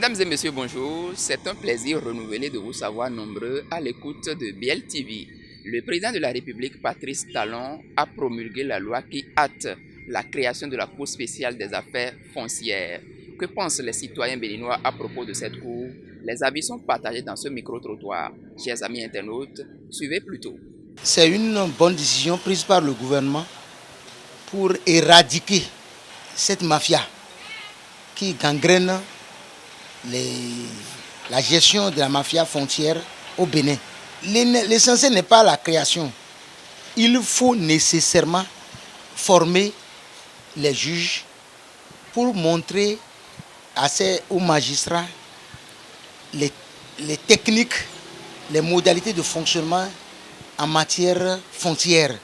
Mesdames et messieurs, bonjour. C'est un plaisir renouvelé de vous savoir nombreux à l'écoute de BL TV. Le président de la République, Patrice Talon, a promulgué la loi qui hâte la création de la Cour spéciale des affaires foncières. Que pensent les citoyens béninois à propos de cette cour? Les avis sont partagés dans ce micro-trottoir. Chers amis internautes, suivez plutôt. C'est une bonne décision prise par le gouvernement pour éradiquer cette mafia qui gangrène la gestion de la mafia foncière au Bénin. L'essentiel n'est pas la création. Il faut nécessairement former les juges pour montrer aux magistrats les techniques, les modalités de fonctionnement en matière foncière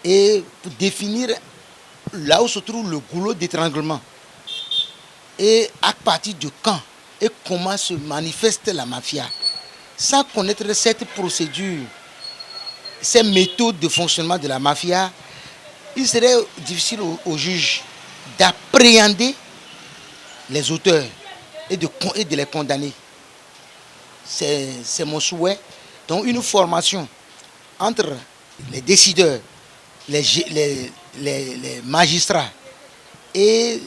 et pour définir là où se trouve le goulot d'étranglement et à partir de quand et comment se manifeste la mafia. Sans connaître cette procédure, ces méthodes de fonctionnement de la mafia, il serait difficile aux juges d'appréhender les auteurs et de les condamner. C'est mon souhait. Donc une formation entre les décideurs, les magistrats et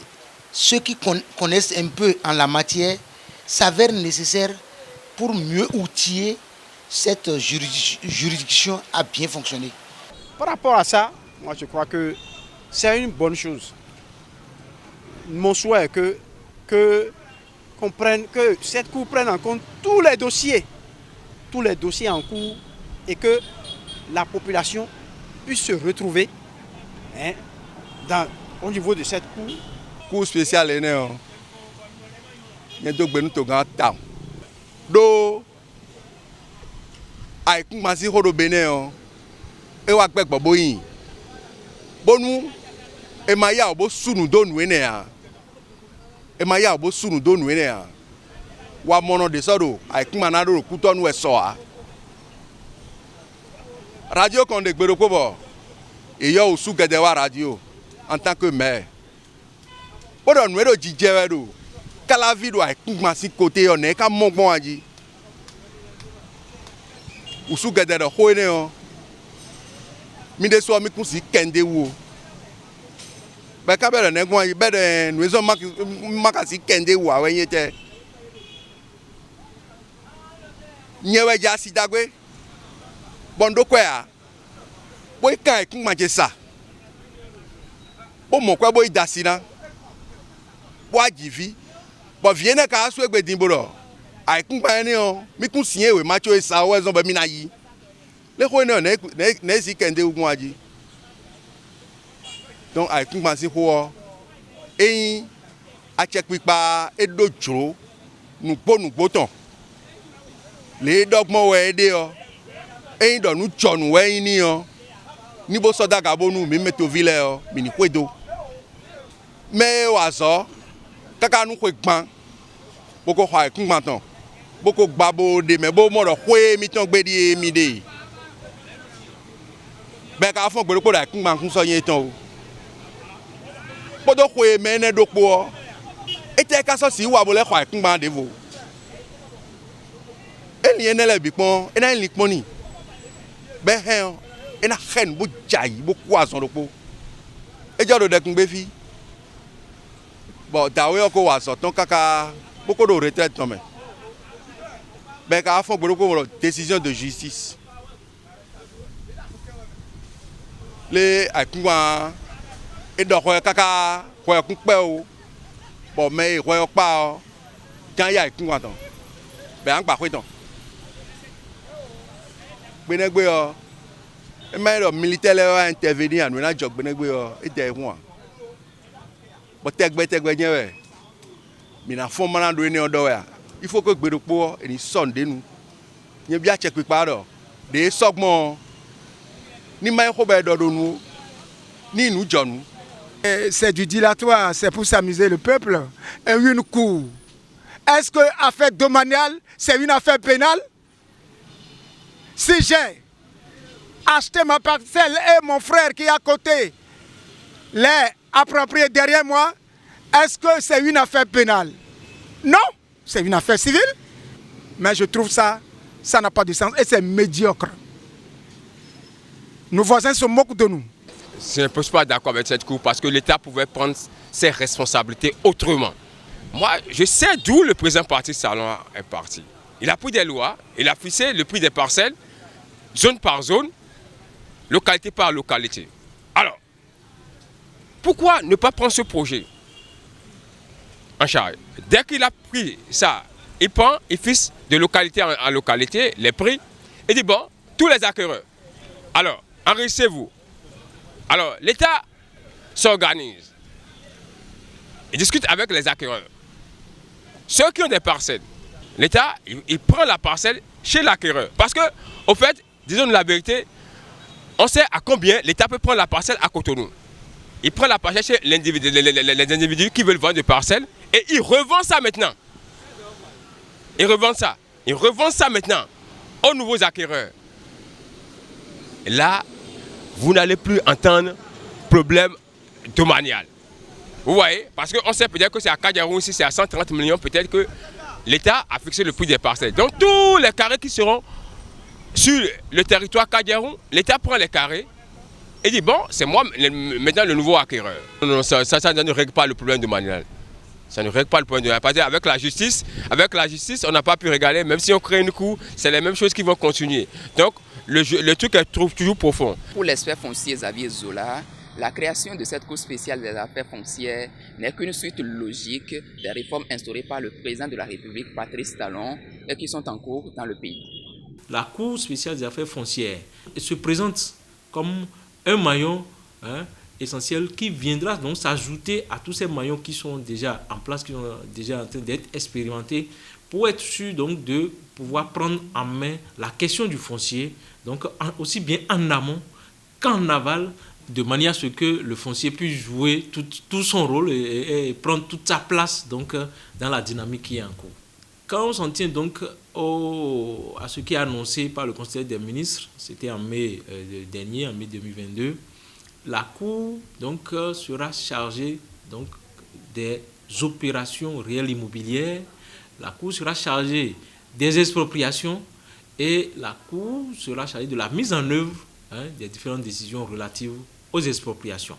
ceux qui connaissent un peu en la matière s'avère nécessaire pour mieux outiller cette juridiction à bien fonctionner. Par rapport à ça, moi je crois que c'est une bonne chose. Mon souhait est que cette cour prenne en compte tous les dossiers en cours et que la population puisse se retrouver au niveau de cette cour. Cour spéciale est née. Il y a deux grand temps. Do ay kumasi ho do Bénin e wa gbe gbogbo yin. Bonu e ma ya obo sunu do nu ene a. E ma ya obo sunu do nu ene a. Wa mono de sodo ay kumana do ku tonu e so a. Radio kon de gbero ko bo. E yo osu gede wa radio en tant que maire. Bodo nu do jije do. Kala vi do ay kumasi côté on e ka mogbon aji. Usu gede do ho ene o. Mi de so mi kun si kende wo. Be ka bere ne gun be de nu zo makasi kende wo awe yin te. Nyewe ja si dagwe. Bondo kwa a. Boy kan kun ma je sa. Bo mo kwa boy dasina. Bo ajivi. Bo viene ka aso egbe din boro. Ai kun pa ni o. Mi kun sin ewe macho e sa o ezon be mi na yi. Le ko ne si kende ogun aji. Donc ai kun pa si ho eyin a che pipa e dojoro nugbo ton. Le dogmo we de o. Eyin do nu jonu we yin ni o. Ni bo so daga bonu mi meto vile o mi ni kwedo. Me wa so kaka nu kwe gban. Boko ho ai kun pa ton. Boko gbabo de me bo mo ro kwe mi ton gbe di mi de. Ben ka fon gbero ko da kun ma kun so yen ton o. Bodo kwe me ne dopo o. E te ka so si wa bo le ho ai kun ma de vo. Eni ene le bi pon, ena li pon ni. Ben hen, ena hen bo jayi, bo kwa son dopo. E jodo de kun gbe fi. Bon, dawe ko wa so ton kaka boko do retraite ton me. Ben ka fon gbero ko décision de justice. Le akunwa e do ko kaka ko kun pe o. Bon me ko pa o. Kan ya akunwa ton. Ben an gba ko ton. Benegbe o. E ma do militaire le intervenir anu na jog benegbe o e de hu. Bo tegbe nyewe. Mi na fon mana do ene odo ya. Il faut que gbedokpo eni sonde nu. Nye bia che pipa do. De sogmo ni mai ko be do nu. Ni nu jonu. C'est du dilatoire, c'est pour s'amuser le peuple. Et une cour. Est-ce que affaire domaniale, c'est une affaire pénale? Si j'ai acheté ma parcelle et mon frère qui est à côté l'est approprié derrière moi, est-ce que c'est une affaire pénale? Non, c'est une affaire civile. Mais je trouve ça n'a pas de sens et c'est médiocre. Nos voisins se moquent de nous. Je ne suis pas d'accord avec cette cour parce que l'État pouvait prendre ses responsabilités autrement. Moi, je sais d'où le président Patrice Talon est parti. Il a pris des lois, il a fixé le prix des parcelles, zone par zone, localité par localité. Alors, pourquoi ne pas prendre ce projet en charge? Dès qu'il a pris ça, il prend, il fixe de localité en localité les prix et dit bon, tous les acquéreurs, alors, enregistrez-vous. Alors, l'État s'organise. Il discute avec les acquéreurs. Ceux qui ont des parcelles, l'État, il prend la parcelle chez l'acquéreur. Parce que, au fait, disons la vérité, on sait à combien l'État peut prendre la parcelle à Cotonou. Il prend la parcelle chez les individus qui veulent vendre des parcelles et il revend ça maintenant. Il revend ça maintenant aux nouveaux acquéreurs. Et là, vous n'allez plus entendre problème domanial. Vous voyez? Parce qu'on sait peut-être que c'est à Kadiaroun, si c'est à 130 millions, peut-être que l'État a fixé le prix des parcelles. Donc tous les carrés qui seront sur le territoire Kadiaroun, l'État prend les carrés et dit bon, c'est moi maintenant le nouveau acquéreur. Non, ça ne règle pas le problème domanial. Ça ne règle pas le problème domanial. Parce qu'avec la justice, on n'a pas pu regarder, même si on crée une cour, c'est les mêmes choses qui vont continuer. Donc le truc est toujours profond. Pour l'expert foncier Xavier Zola, la création de cette Cour spéciale des affaires foncières n'est qu'une suite logique des réformes instaurées par le président de la République, Patrice Talon, et qui sont en cours dans le pays. La Cour spéciale des affaires foncières se présente comme un maillon essentiel qui viendra donc s'ajouter à tous ces maillons qui sont déjà en place, qui sont déjà en train d'être expérimentés, pour être sûr donc de pouvoir prendre en main la question du foncier, donc aussi bien en amont qu'en aval, de manière à ce que le foncier puisse jouer tout son rôle et prendre toute sa place donc, dans la dynamique qui est en cours. Quand on s'en tient donc à ce qui est annoncé par le Conseil des ministres, c'était en mai dernier, en mai 2022, la Cour donc, sera chargée donc, des opérations réelles immobilières, la Cour sera chargée des expropriations et la Cour sera chargée de la mise en œuvre des différentes décisions relatives aux expropriations.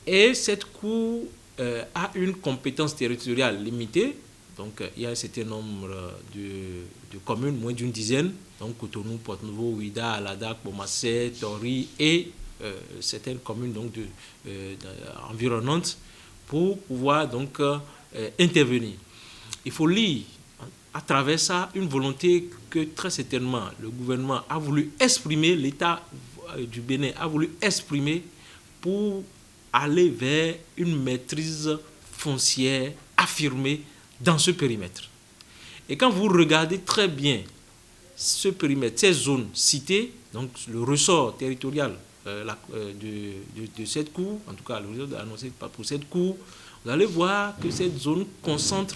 Et cette Cour a une compétence territoriale limitée. Donc, il y a un certain nombre de communes, moins d'une dizaine, donc Cotonou, Port-Nouveau, Ouida, Alada, Pomassé, Tori et certaines communes donc, environnantes pour pouvoir donc, intervenir. Il faut lire à travers ça une volonté que très certainement le gouvernement a voulu exprimer, l'État du Bénin a voulu exprimer pour aller vers une maîtrise foncière affirmée dans ce périmètre. Et quand vous regardez très bien ce périmètre, ces zones citées, donc le ressort territorial de cette cour, en tout cas le ressort annoncé pour cette cour, vous allez voir que cette zone concentre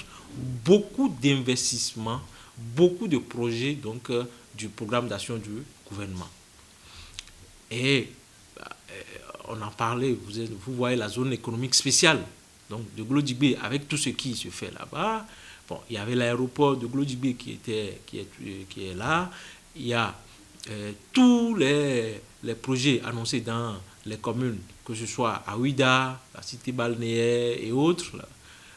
beaucoup d'investissements, beaucoup de projets donc, du programme d'action du gouvernement. Et on en parlait, vous voyez la zone économique spéciale donc de Glodibé avec tout ce qui se fait là-bas. Bon, il y avait l'aéroport de Glodibé qui est là. Il y a tous les projets annoncés dans les communes, que ce soit à Ouida, la cité balnéaire et autres,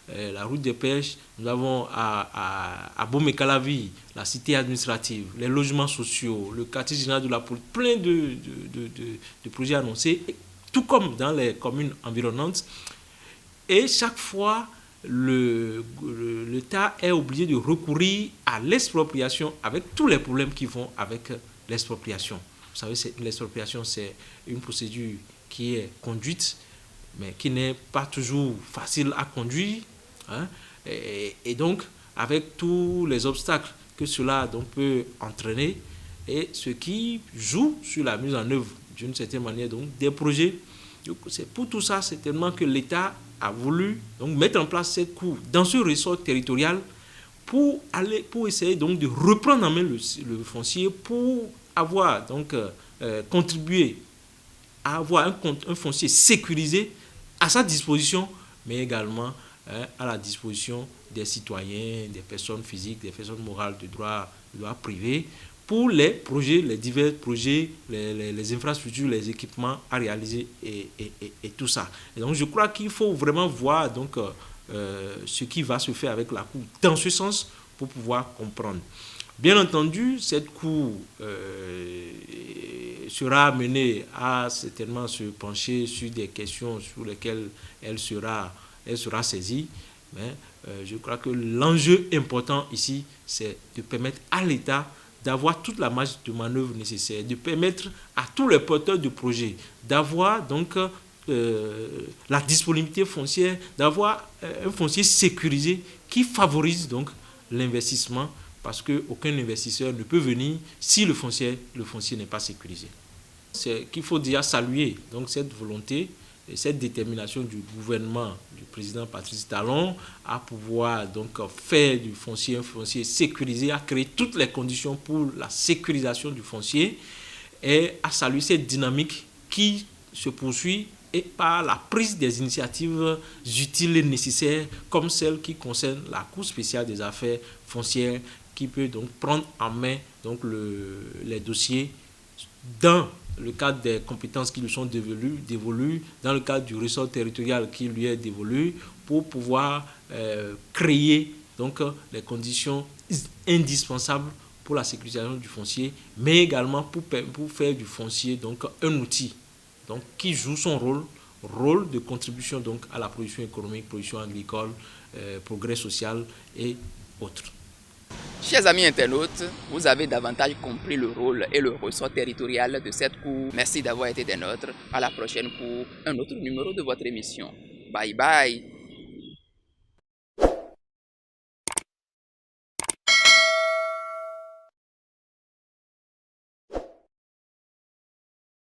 la route des pêches. Nous avons à Bomé-Calavi, la cité administrative, les logements sociaux, le quartier général de la police, plein de projets annoncés, tout comme dans les communes environnantes. Et chaque fois, l'État est obligé de recourir à l'expropriation avec tous les problèmes qui vont avec l'expropriation. Vous savez, l'expropriation, c'est une procédure qui est conduite, mais qui n'est pas toujours facile à conduire. Et donc, avec tous les obstacles que cela donc, peut entraîner, et ce qui joue sur la mise en œuvre d'une certaine manière donc, des projets. Donc, c'est pour tout ça, certainement, que l'État a voulu donc, mettre en place cette cour dans ce ressort territorial pour essayer donc, de reprendre en main le foncier, pour avoir donc, contribué à avoir un foncier sécurisé à sa disposition, mais également à la disposition des citoyens, des personnes physiques, des personnes morales de droit privé pour les projets, les divers projets, les infrastructures, les équipements à réaliser et tout ça. Et donc je crois qu'il faut vraiment voir donc, ce qui va se faire avec la Cour dans ce sens pour pouvoir comprendre. Bien entendu, cette Cour sera amenée à certainement se pencher sur des questions sur lesquelles elle sera saisie. Mais je crois que l'enjeu important ici, c'est de permettre à l'État d'avoir toute la marge de manœuvre nécessaire, de permettre à tous les porteurs de projets d'avoir donc la disponibilité foncière, d'avoir un foncier sécurisé qui favorise donc l'investissement, parce qu'aucun investisseur ne peut venir si le foncier n'est pas sécurisé. C'est qu'il faut déjà saluer donc cette volonté et cette détermination du gouvernement du président Patrice Talon à pouvoir donc faire du foncier un foncier sécurisé, à créer toutes les conditions pour la sécurisation du foncier et à saluer cette dynamique qui se poursuit et par la prise des initiatives utiles et nécessaires comme celle qui concerne la Cour spéciale des affaires foncières qui peut donc prendre en main donc les dossiers dans le cadre des compétences qui lui sont dévolues, dans le cadre du ressort territorial qui lui est dévolu, pour pouvoir créer donc, les conditions indispensables pour la sécurisation du foncier, mais également pour faire du foncier donc, un outil donc, qui joue son rôle de contribution donc, à la production économique, production agricole, progrès social et autres. Chers amis internautes, vous avez davantage compris le rôle et le ressort territorial de cette Cour. Merci d'avoir été des nôtres. À la prochaine pour un autre numéro de votre émission. Bye bye.